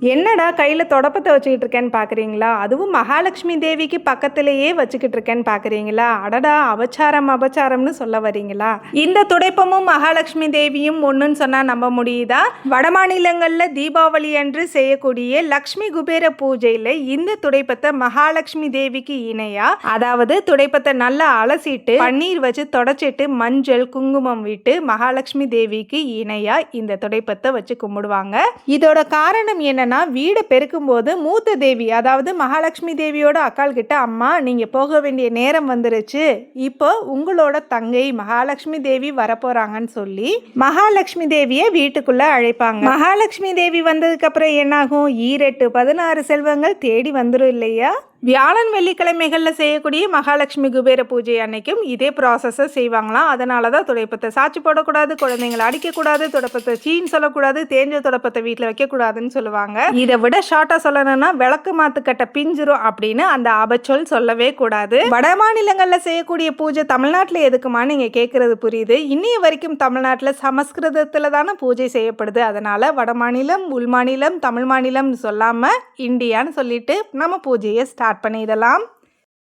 என்னடா கையில் தொடப்பத்தை வச்சுக்கிட்டு இருக்கேன்னு பார்க்குறீங்களா? அதுவும் மகாலட்சுமி தேவிக்கு பக்கத்திலேயே வச்சுக்கிட்டு இருக்கேன்னு பார்க்குறீங்களா? அடடா, அபச்சாரம் அபச்சாரம்னு சொல்ல வரீங்களா? இந்த துடைப்பமும் மகாலட்சுமி தேவியும் ஒன்றுன்னு சொன்னால் நம்ப முடியுதா? வட மாநிலங்களில் தீபாவளி அன்று செய்யக்கூடிய லக்ஷ்மி குபேர பூஜையில் இந்த துடைப்பத்தை மகாலட்சுமி தேவிக்கு இணையா, அதாவது துடைப்பத்தை நல்லா அலசிட்டு பன்னீர் வச்சு தொடச்சிட்டு மஞ்சள் குங்குமம் விட்டு மகாலட்சுமி தேவிக்கு இணையா இந்த துடைப்பத்தை வச்சு கும்பிடுவாங்க. இதோட காரணம் என்னன்னா, வீடை பெருக்கும் போது மூத்த தேவி, அதாவது மகாலட்சுமி தேவியோட அக்கால் கிட்ட, அம்மா நீங்க போக வேண்டிய நேரம் வந்துருச்சு, இப்போ உங்களோட தங்கை மகாலட்சுமி தேவி வரப்போறாங்கன்னு சொல்லி மகாலட்சுமி தேவியை வீட்டுக்குள்ள அழைப்பாங்க. மகாலட்சுமி தேவி வந்ததுக்கு அப்புறம் என்னாகும்? 18 செல்வங்கள் தேடி வந்துடும் இல்லையா? வியாழன் வெள்ளிக்கிழமைகளில் செய்யக்கூடிய மகாலட்சுமி குபேர பூஜை அன்னைக்கும் இதே ப்ராசஸை செய்வாங்களாம். அதனால தான் துடைப்பத்தை சாட்சி போடக்கூடாது, குழந்தைங்களை அடிக்கக்கூடாது, துடைப்பத்தை சீன்னு சொல்லக்கூடாது, தேஞ்ச துடைப்பத்தை வீட்டில் வைக்கக்கூடாதுன்னு சொல்லுவாங்க. இதை விட ஷார்ட்டாக சொல்லணும்னா விளக்கு மாத்துக்கட்டை பிஞ்சிரும் அப்படின்னு அந்த அபச்சொல் சொல்லவே கூடாது. வட மாநிலங்களில் செய்யக்கூடிய பூஜை தமிழ்நாட்டில் எதுக்குமா நீங்கள் கேட்குறது புரியுது. இன்னைய வரைக்கும் தமிழ்நாட்டில் சமஸ்கிருதத்தில் தானே பூஜை செய்யப்படுது. அதனால் வட மாநிலம், உள் மாநிலம், தமிழ் மாநிலம்னு சொல்லாமல் இந்தியான்னு சொல்லிட்டு நம்ம பூஜையை ஸ்டார்ட் பண்ணிடலாம்.